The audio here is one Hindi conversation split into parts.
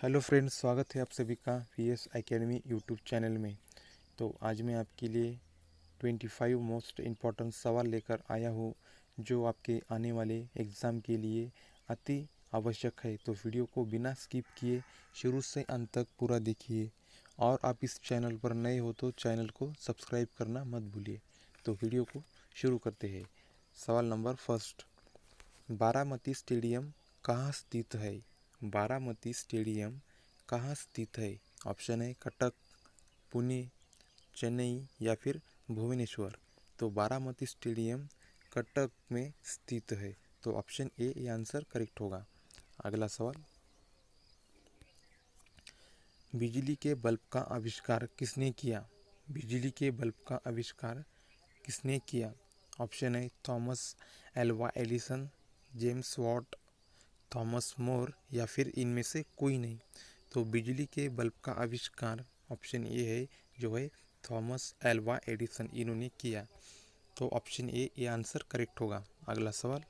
हेलो फ्रेंड्स, स्वागत है आप सभी का VS एकेडमी यूट्यूब चैनल में। तो आज मैं आपके लिए 25 मोस्ट इम्पॉर्टेंट सवाल लेकर आया हूँ जो आपके आने वाले एग्ज़ाम के लिए अति आवश्यक है। तो वीडियो को बिना स्किप किए शुरू से अंत तक पूरा देखिए और आप इस चैनल पर नए हो तो चैनल को सब्सक्राइब करना मत भूलिए। तो वीडियो को शुरू करते हैं। सवाल नंबर फर्स्ट, बारामती स्टेडियम कहाँ स्थित है? बारामती स्टेडियम कहाँ स्थित है? ऑप्शन है कटक, पुणे, चेन्नई या फिर भुवनेश्वर। तो बारामती स्टेडियम कटक में स्थित है। तो ऑप्शन ए ये आंसर करेक्ट होगा। अगला सवाल, बिजली के बल्ब का आविष्कार किसने किया? बिजली के बल्ब का आविष्कार किसने किया? ऑप्शन है Thomas Alva Edison, James Watt, Thomas More या फिर इनमें से कोई नहीं। तो बिजली के बल्ब का आविष्कार ऑप्शन ए है जो है थॉमस एल्वा एडिसन, इन्होंने किया। तो ऑप्शन ए ये आंसर करेक्ट होगा। अगला सवाल,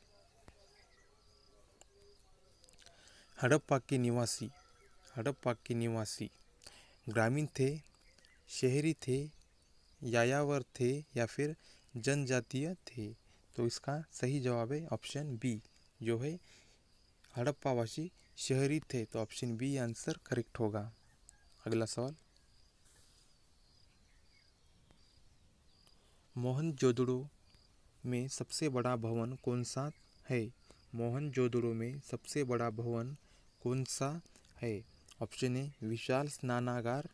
हड़प्पा के निवासी ग्रामीण थे, शहरी थे, यायावर थे या फिर जनजातीय थे? तो इसका सही जवाब है ऑप्शन बी जो है हड़प्पावासी शहरी थे। तो ऑप्शन बी आंसर करेक्ट होगा। अगला सवाल, मोहनजोदड़ो में सबसे बड़ा भवन कौन सा है? मोहनजोदड़ो में सबसे बड़ा भवन कौन सा है? ऑप्शन ए विशाल स्नानागार,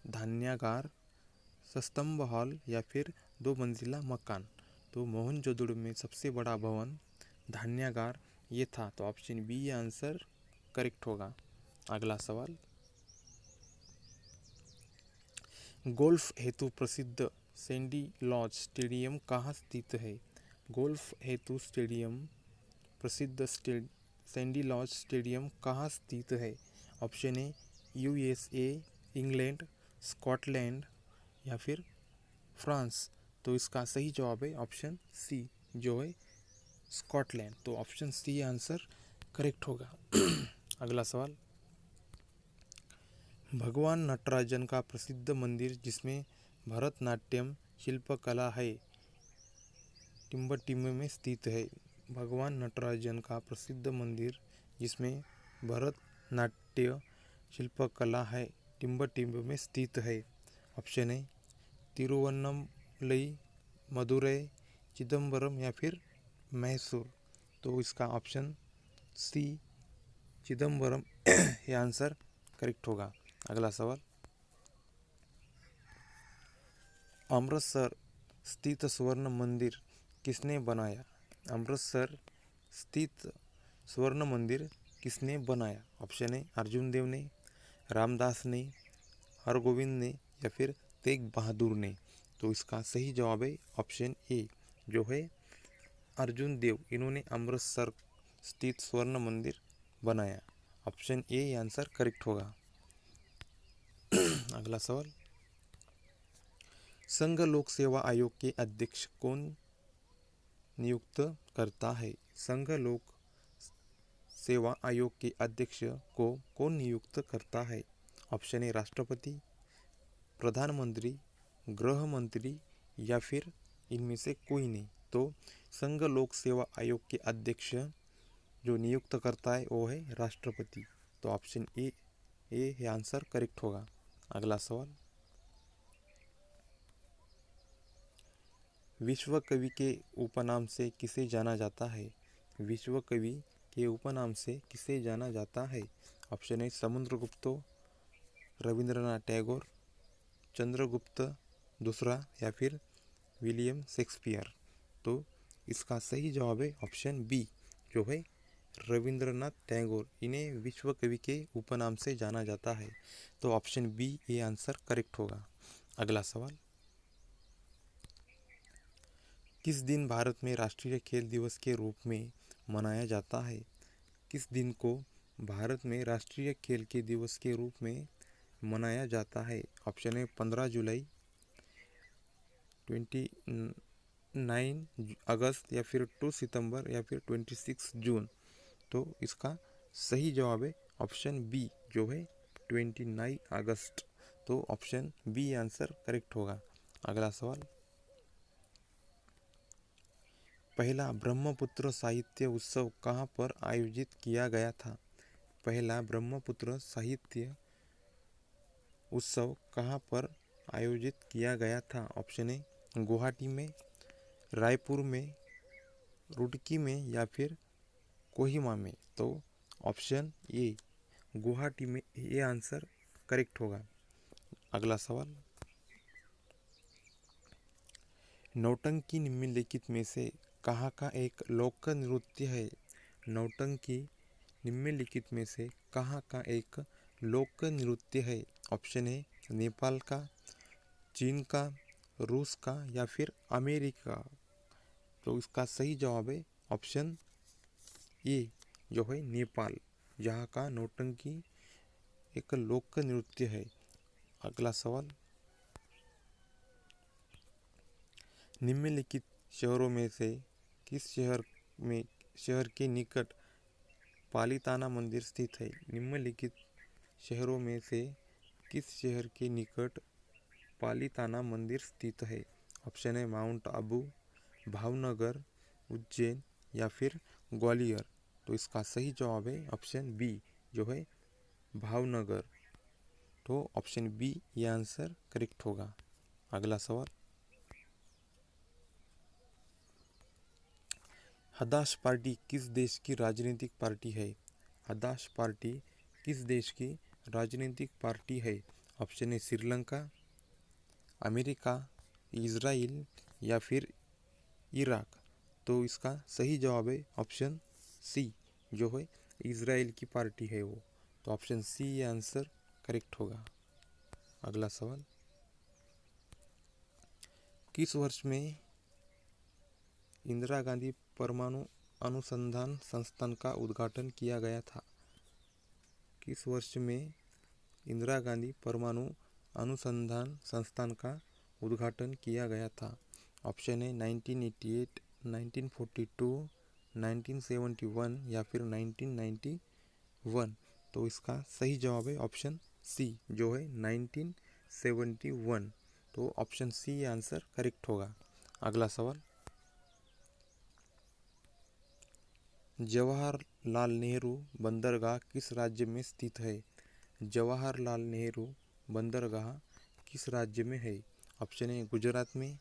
धान्यागार, स्तंभ हॉल या फिर 2 मंजिला मकान। तो मोहनजोदड़ो में सबसे बड़ा भवन धान्यागार ये था। तो ऑप्शन बी ये आंसर करेक्ट होगा। अगला सवाल, गोल्फ हेतु प्रसिद्ध सैंडी लॉज स्टेडियम कहाँ स्थित है? गोल्फ हेतु स्टेडियम प्रसिद्ध सैंडी लॉज स्टेडियम कहाँ स्थित है? ऑप्शन ए USA, इंग्लैंड, स्कॉटलैंड या फिर फ्रांस। तो इसका सही जवाब है ऑप्शन सी जो है स्कॉटलैंड। तो ऑप्शन सी आंसर करेक्ट होगा। अगला सवाल, भगवान नटराजन का प्रसिद्ध मंदिर जिसमें भरतनाट्यम शिल्पकला है टिम्बटिम्ब में स्थित है। भगवान नटराजन का प्रसिद्ध मंदिर जिसमें भरतनाट्य शिल्पकला है टिम्बटिम्ब में स्थित है। ऑप्शन है तिरुवन्नमलई, मदुरई, चिदम्बरम या फिर मैसूर। तो इसका ऑप्शन सी चिदम्बरम ये आंसर करेक्ट होगा। अगला सवाल, अमृतसर स्थित स्वर्ण मंदिर किसने बनाया? अमृतसर स्थित स्वर्ण मंदिर किसने बनाया? ऑप्शन है अर्जुन देव ने, रामदास ने, हरगोविंद ने या फिर तेग बहादुर ने। तो इसका सही जवाब है ऑप्शन ए जो है अर्जुन देव, इन्होंने अमृतसर स्थित स्वर्ण मंदिर बनाया। ऑप्शन ए आंसर करेक्ट होगा। अगला सवाल, संघ लोक सेवा आयोग के अध्यक्ष कौन नियुक्त करता है? संघ लोक सेवा आयोग के अध्यक्ष को कौन नियुक्त करता है? ऑप्शन ए राष्ट्रपति, प्रधानमंत्री, गृह मंत्री या फिर इनमें से कोई नहीं। तो संघ लोक सेवा आयोग के अध्यक्ष जो नियुक्त करता है वो है राष्ट्रपति। तो ऑप्शन ए आंसर करेक्ट होगा। अगला सवाल, विश्व कवि के उपनाम से किसे जाना जाता है? विश्व कवि के उपनाम से किसे जाना जाता है? ऑप्शन है समुद्रगुप्त, रविंद्रनाथ टैगोर, चंद्रगुप्त दूसरा या फिर विलियम शेक्सपियर। तो इसका सही जवाब है ऑप्शन बी जो है रविंद्रनाथ टैगोर, इन्हें विश्व कवि के उपनाम से जाना जाता है। तो ऑप्शन बी ये आंसर करेक्ट होगा। अगला सवाल, किस दिन भारत में राष्ट्रीय खेल दिवस के रूप में मनाया जाता है? किस दिन को भारत में राष्ट्रीय खेल के दिवस के रूप में मनाया जाता है? ऑप्शन है 15 जुलाई, 29 अगस्त या फिर 2 सितंबर या फिर 26 जून। तो इसका सही जवाब है ऑप्शन बी जो है 29 अगस्त। तो ऑप्शन बी आंसर करेक्ट होगा। अगला सवाल, पहला ब्रह्मपुत्र साहित्य उत्सव कहाँ पर आयोजित किया गया था? पहला ब्रह्मपुत्र साहित्य उत्सव कहाँ पर आयोजित किया गया था? ऑप्शन ए गुवाहाटी में, रायपुर में, रुड़की में या फिर कोहिमा में। तो ऑप्शन ए गुवाहाटी में ये आंसर करेक्ट होगा। अगला सवाल, नौटंकी निम्नलिखित में से कहाँ का एक लोक नृत्य है? नौटंकी निम्नलिखित में से कहाँ का एक लोक नृत्य है? ऑप्शन ए नेपाल का, चीन का, रूस का या फिर अमेरिका। तो इसका सही जवाब है ऑप्शन ए जो है नेपाल, जहाँ का नौटंकी एक लोक नृत्य है। अगला सवाल, निम्नलिखित शहरों में से किस शहर के निकट पालिताना मंदिर स्थित है? निम्नलिखित शहरों में से किस शहर के निकट पालिताना मंदिर स्थित है? ऑप्शन है माउंट आबू, भावनगर, उज्जैन या फिर ग्वालियर। तो इसका सही जवाब है ऑप्शन बी जो है भावनगर। तो ऑप्शन बी ये आंसर करेक्ट होगा। अगला सवाल, हदाश पार्टी किस देश की राजनीतिक पार्टी है? हदाश पार्टी किस देश की राजनीतिक पार्टी है? ऑप्शन ए श्रीलंका, अमेरिका, इजराइल या फिर इराक। तो इसका सही जवाब है ऑप्शन सी जो है इजराइल की पार्टी है वो। तो ऑप्शन सी ये आंसर करेक्ट होगा। अगला सवाल, किस वर्ष में इंदिरा गांधी परमाणु अनुसंधान संस्थान का उद्घाटन किया गया था? किस वर्ष में इंदिरा गांधी परमाणु अनुसंधान संस्थान का उद्घाटन किया गया था? ऑप्शन है 1988, 1942, 1971 या फिर 1991। तो इसका सही जवाब है ऑप्शन सी जो है 1971। तो ऑप्शन सी आंसर करेक्ट होगा। अगला सवाल, जवाहरलाल नेहरू बंदरगाह किस राज्य में स्थित है? जवाहरलाल नेहरू बंदरगाह किस राज्य में है? ऑप्शन है गुजरात में,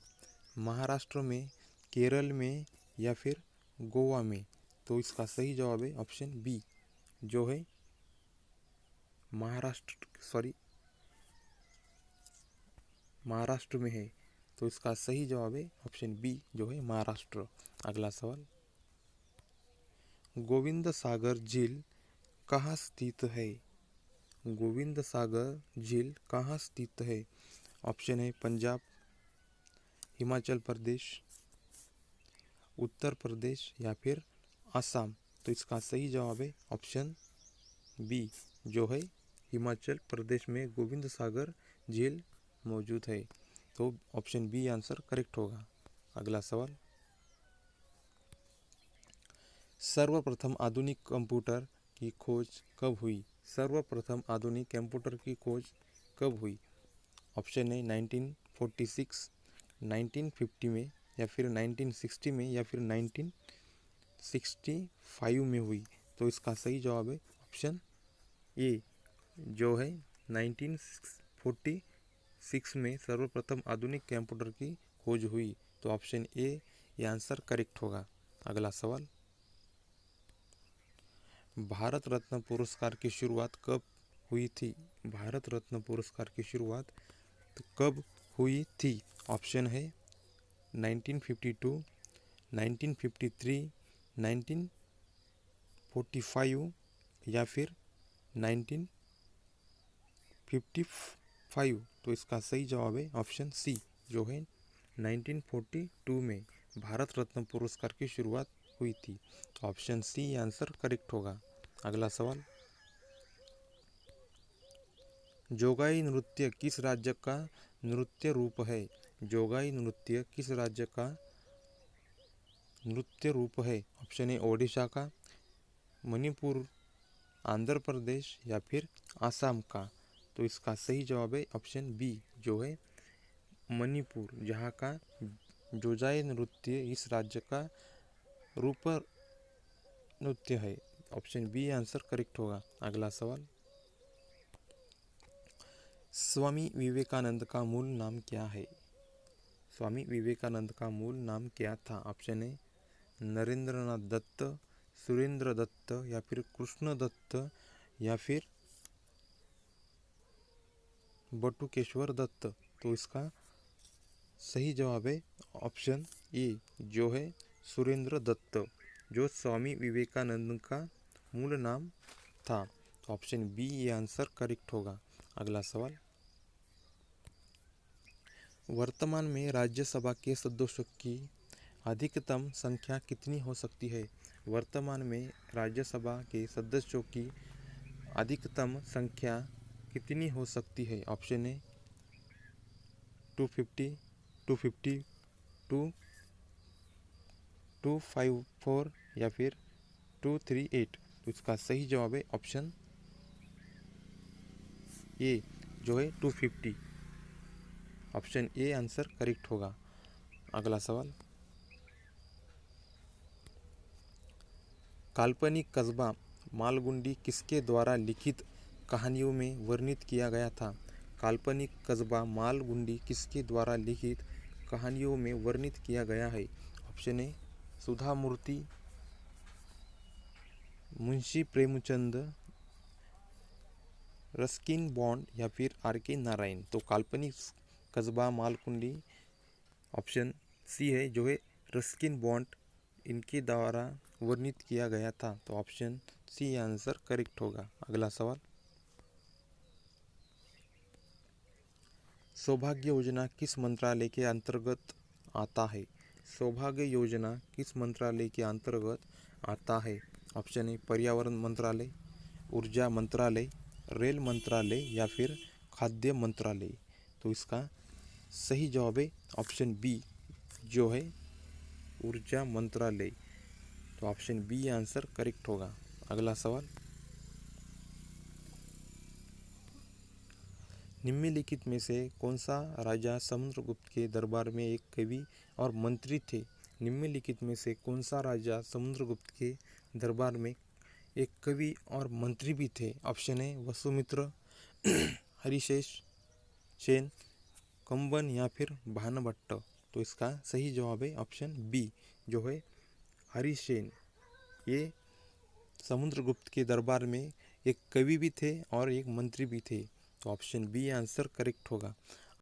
महाराष्ट्र में, केरल में या फिर गोवा में। तो इसका सही जवाब है ऑप्शन बी जो है महाराष्ट्र में है। तो इसका सही जवाब है ऑप्शन बी जो है महाराष्ट्र। अगला सवाल, गोविंद सागर झील कहाँ स्थित है? गोविंद सागर झील कहाँ स्थित है? ऑप्शन है पंजाब, हिमाचल प्रदेश, उत्तर प्रदेश या फिर असम। तो इसका सही जवाब है ऑप्शन बी जो है हिमाचल प्रदेश में गोविंद सागर झील मौजूद है। तो ऑप्शन बी आंसर करेक्ट होगा। अगला सवाल, सर्वप्रथम आधुनिक कंप्यूटर की खोज कब हुई? सर्वप्रथम आधुनिक कंप्यूटर की खोज कब हुई? ऑप्शन है 1946, 1950 में या फिर 1960 में या फिर 1965 में हुई। तो इसका सही जवाब है ऑप्शन ए जो है 1946 में सर्वप्रथम आधुनिक कंप्यूटर की खोज हुई। तो ऑप्शन ए ये आंसर करेक्ट होगा। अगला सवाल, भारत रत्न पुरस्कार की शुरुआत कब हुई थी? भारत रत्न पुरस्कार की शुरुआत कब हुई थी? ऑप्शन है 1952, 1953, 1945 या फिर 1955। तो इसका सही जवाब है ऑप्शन सी जो है 1942 में भारत रत्न पुरस्कार की शुरुआत हुई थी। तो ऑप्शन सी आंसर करेक्ट होगा। अगला सवाल, जोगाई नृत्य किस राज्य का नृत्य रूप है? जोगाई नृत्य किस राज्य का नृत्य रूप है? ऑप्शन है ओडिशा का, मणिपुर, आंध्र प्रदेश या फिर आसाम का। तो इसका सही जवाब है ऑप्शन बी जो है मणिपुर, जहाँ का जोजाई नृत्य इस राज्य का रूप नृत्य है। ऑप्शन बी आंसर करेक्ट होगा। अगला सवाल, स्वामी विवेकानंद का मूल नाम क्या है? स्वामी विवेकानंद का मूल नाम क्या था? ऑप्शन ए नरेंद्रनाथ दत्त, सुरेंद्र दत्त या फिर कृष्ण दत्त या फिर बटुकेश्वर दत्त। तो इसका सही जवाब है ऑप्शन ए जो है सुरेंद्र दत्त, जो स्वामी विवेकानंद का मूल नाम था। तो ऑप्शन बी ये आंसर करेक्ट होगा। अगला सवाल, वर्तमान में राज्यसभा के सदस्यों की अधिकतम संख्या कितनी हो सकती है? वर्तमान में राज्यसभा के सदस्यों की अधिकतम संख्या कितनी हो सकती है? ऑप्शन ए 250, 252, 254 या फिर 238। तो इसका सही जवाब है ऑप्शन ए जो है 250। ऑप्शन ए आंसर करेक्ट होगा। अगला सवाल, काल्पनिक कस्बा मालगुंडी किसके द्वारा लिखित कहानियों में वर्णित किया गया था? काल्पनिक कस्बा मालगुंडी किसके द्वारा लिखित कहानियों में वर्णित किया गया है? Option A Sudha Murthy, Munshi Premchand, Ruskin Bond या फिर आर के नारायण। तो काल्पनिक कस्बा मालगुंडी ऑप्शन सी है जो है रस्किन बॉन्ड इनके द्वारा वर्णित किया गया था। तो ऑप्शन सी आंसर करेक्ट होगा। अगला सवाल, सौभाग्य योजना किस मंत्रालय के अंतर्गत आता है? सौभाग्य योजना किस मंत्रालय के अंतर्गत आता है? ऑप्शन ए पर्यावरण मंत्रालय, ऊर्जा मंत्रालय, रेल मंत्रालय या फिर खाद्य मंत्रालय। तो इसका सही जवाब है ऑप्शन बी जो है ऊर्जा मंत्रालय। तो ऑप्शन बी आंसर करेक्ट होगा। अगला सवाल, निम्नलिखित में से कौन सा राजा समुद्रगुप्त के दरबार में एक कवि और मंत्री थे? निम्नलिखित में से कौन सा राजा समुद्रगुप्त के दरबार में एक कवि और मंत्री भी थे? ऑप्शन ए वसुमित्र, हरिशेष सेन, कंबन या फिर भानभट्ट। तो इसका सही जवाब है ऑप्शन बी जो है हरिसेन। ये समुद्रगुप्त के दरबार में एक कवि भी थे और एक मंत्री भी थे। तो ऑप्शन बी आंसर करेक्ट होगा।